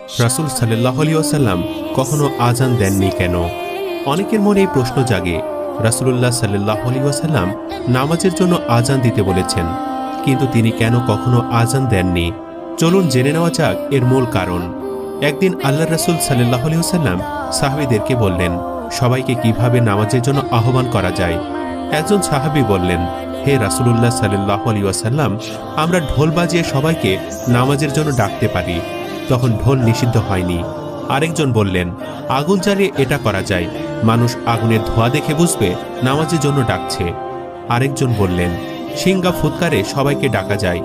রাসূল সাল্লাল্লাহু আলাইহি ওয়াসাল্লাম কখনো আজান দেননি কেন? অনেকের মনে এই প্রশ্ন জাগে। রাসূলুল্লাহ সাল্লাল্লাহু আলাইহি ওয়াসাল্লাম নামাজের জন্য আজান দিতে বলেছেন, কিন্তু তিনি কেন কখনো আজান দেননি? চলুন জেনে নেওয়া যাক এর মূল কারণ। একদিন আল্লাহর রাসূল সাল্লাল্লাহু আলাইহি ওয়াসাল্লাম সাহাবীদেরকে বললেন, সবাইকে কিভাবে নামাজের জন্য আহ্বান করা যায়। একজন সাহাবী বললেন, হে রাসূলুল্লাহ সাল্লাল্লাহু আলাইহি ওয়াসাল্লাম, আমরা ঢোল বাজিয়ে সবাইকে নামাজের জন্য ডাকতে পারি, তখন ঢোল নিষিদ্ধ হয়নি। আরেকজন বললেন, আগুন জ্বালিয়ে এটা করা যায়, মানুষ আগুনের ধোঁয়া দেখে বুঝবে নামাজের জন্য ডাকছে। আরেকজন বললেন, সিংহা ফুৎকারে সবাইকে ডাকা যায়।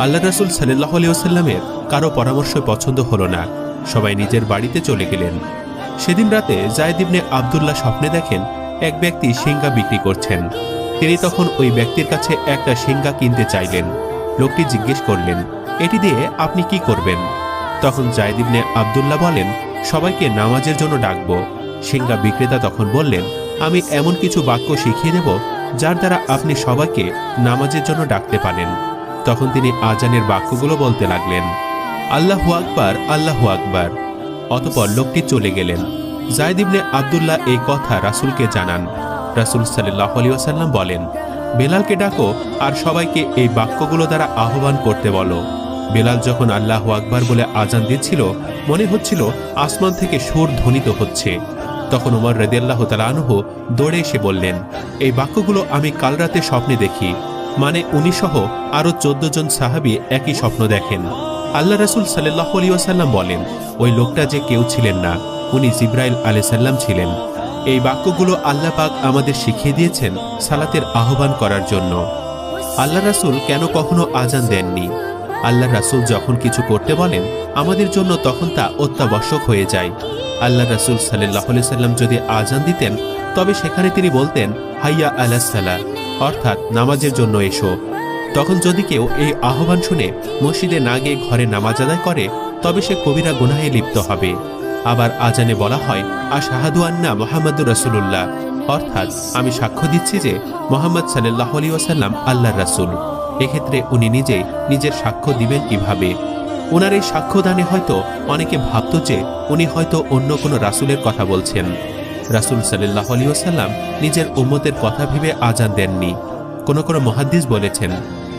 আল্লাহ রাসূল সাল্লাল্লাহু আলাইহি ওয়াসাল্লামের কারো পরামর্শ পছন্দ হলো না, সবাই নিজের বাড়িতে চলে গেলেন। সেদিন রাতে যায়েদ ইবনে আব্দুল্লাহ স্বপ্নে দেখেন এক ব্যক্তি সিংহা বিক্রি করছেন। তিনি তখন ওই ব্যক্তির কাছে একটা সিংহা কিনতে চাইলেন। লোকটি জিজ্ঞেস করলেন, এটি দিয়ে আপনি কি করবেন? তখন যায়েদ ইবনে আব্দুল্লাহ বলেন, সবাইকে নামাজের জন্য ডাকব। সিংহা বিক্রেতা তখন বললেন, আমি এমন কিছু বাক্য শিখিয়ে দেব যার দ্বারা আপনি সবাইকে নামাজের জন্য ডাকতে পারেন। তখন তিনি আজানের বাক্যগুলো বলতে লাগলেন, আল্লাহু আকবার, আল্লাহু আকবার। অতঃপর লোকটি চলে গেলেন। যায়েদ ইবনে আব্দুল্লাহ এই কথা রাসূলকে জানান। রাসূল সাল্লাল্লাহু আলাইহি ওয়াসাল্লাম বলেন, বেলালকে ডাকো আর সবাইকে এই বাক্যগুলো দ্বারা আহ্বান করতে বলো। বেলাল যখন আল্লাহু আকবার বলে আজান দিচ্ছিল, মনে হচ্ছিল আসমান থেকে সুর ধ্বনিত হচ্ছে। তখন ওমর রাদিয়াল্লাহু তাআলা আনহু দৌড়ে এসে বললেন, এই বাক্যগুলো আমি কাল রাতে স্বপ্নে দেখি। মানে উনি সহ আরো 14 জন সাহাবী একই স্বপ্ন দেখেন। আল্লাহ রাসূল সাল্লাল্লাহু আলাইহি ওয়াসাল্লাম বলেন, ওই লোকটা যে কেউ ছিলেন না, উনি জিবরাইল আলাইহিস সালাম ছিলেন। এই বাক্যগুলো আল্লাহ পাক আমাদের শিখিয়ে দিয়েছেন সালাতের আহ্বান করার জন্য। আল্লাহ রাসূল কেন কখনো আজান দেননি? আল্লাহ রাসূল যখন কিছু করতে বলেন আমাদের জন্য তখন তা অত্যাবশ্যক হয়ে যায়। আল্লাহ রাসূল সাল্লাল্লাহু আলাইহি সাল্লাম যদি আজান দিতেন, তবে সেখানে তিনি বলতেন, হাইয়া আলাস সালাহ, অর্থাৎ নামাজের জন্য এসো। তখন যদি কেউ এই আহ্বান শুনে মসজিদে না গিয়ে ঘরে নামাজ আদায় করে, তবে সে কবিরা গুনাহে লিপ্ত হবে। আবার আজানে বলা হয়, আশহাদু আন্না মুহাম্মাদুর রাসূলুল্লাহ, অর্থাৎ আমি সাক্ষ্য দিচ্ছি যে মুহাম্মদ সাল্লাল্লাহু আলাইহি ওয়াসাল্লাম আল্লাহর রাসূল। এক্ষেত্রে উনি নিজেই নিজের সাক্ষ্য দিবেন কিভাবে? ওনার এই সাক্ষ্যদানে হয়তো অনেকে ভাবত যে উনি হয়তো অন্য কোনো রাসূলের কথা বলছেন। রাসূল সাল্লাল্লাহু আলাইহি ওয়াসাল্লাম নিজের উম্মতের কথা ভেবে আজান দেননি। কোন কোন মুহাদ্দিস বলেছেন,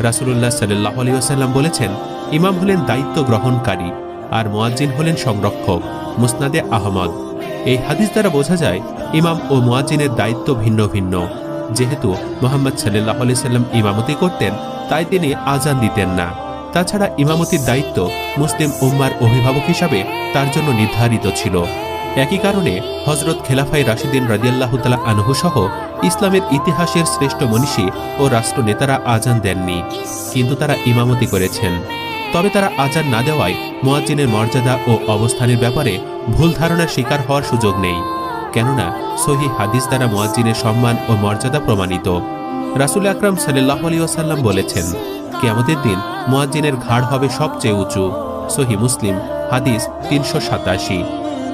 রাসূলুল্লাহ সাল্লাল্লাহু আলাইহি ওয়াসাল্লাম বলেছেন, ইমাম হলেন দায়িত্ব গ্রহণকারী আর মুয়াজ্জিন হলেন সংরক্ষক। মুসনাদে আহমদ। এই হাদিস দ্বারা বোঝা যায় ইমাম ও মুয়াজ্জিনের দায়িত্ব ভিন্ন ভিন্ন। যেহেতু মুহাম্মদ সাল্লাল্লাহু আলাইহি সাল্লাম ইমামতি করতেন, তাই তিনি আজান দিতেন না। তাছাড়া ইমামতির দায়িত্ব মুসলিম উম্মার অভিভাবক হিসাবে তার জন্য নির্ধারিত ছিল। একই কারণে হযরত খেলাফায়ে রাশিদিন রাদিয়াল্লাহু তাআলা আনহু সহ ইসলামের ইতিহাসের শ্রেষ্ঠ মনীষী ও রাষ্ট্রনেতারা আজান দেননি, কিন্তু তারা ইমামতি করেছেন। তবে তারা আজান না দেওয়ায় মুয়াজ্জিনের মর্যাদা ও অবস্থানের ব্যাপারে ভুল ধারণার শিকার হওয়ার সুযোগ নেই, কেননা সহিহ হাদিস দ্বারা মুয়াজ্জিনের সম্মান ও মর্যাদা প্রমাণিত। রাসূল আকরাম সাল্লাল্লাহু আলাইহি ওয়াসাল্লাম বলেছেন, কিয়ামতের দিন মুয়াজ্জিনের ঘাড় হবে সবচেয়ে উঁচু। সহিহ মুসলিম, হাদিস 387।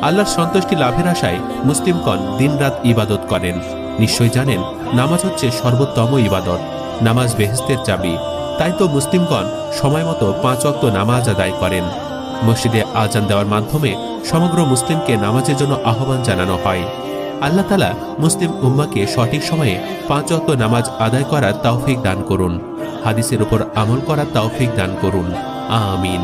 আল্লাহর সন্তুষ্টি লাভের আশায় মুসলিমগণ দিনরাত ইবাদত করেন। নিশ্চয় জানেন, নামাজ হচ্ছে সর্বোত্তম ইবাদত। নামাজ বেহেশতের চাবি। তাই তো মুসলিমগণ সময় মতো 5 ওয়াক্ত নামাজ আদায় করেন। মসজিদে আজান দেওয়ার মাধ্যমে সমগ্র মুসলিমকে নামাজের জন্য আহ্বান জানানো হয়। আল্লাহ তাআলা মুসলিম উম্মাকে সঠিক সময়ে 5 ওয়াক্ত নামাজ আদায় করার তৌফিক দান করুন। হাদিসের উপর আমল করার তৌফিক দান করুন। আমিন।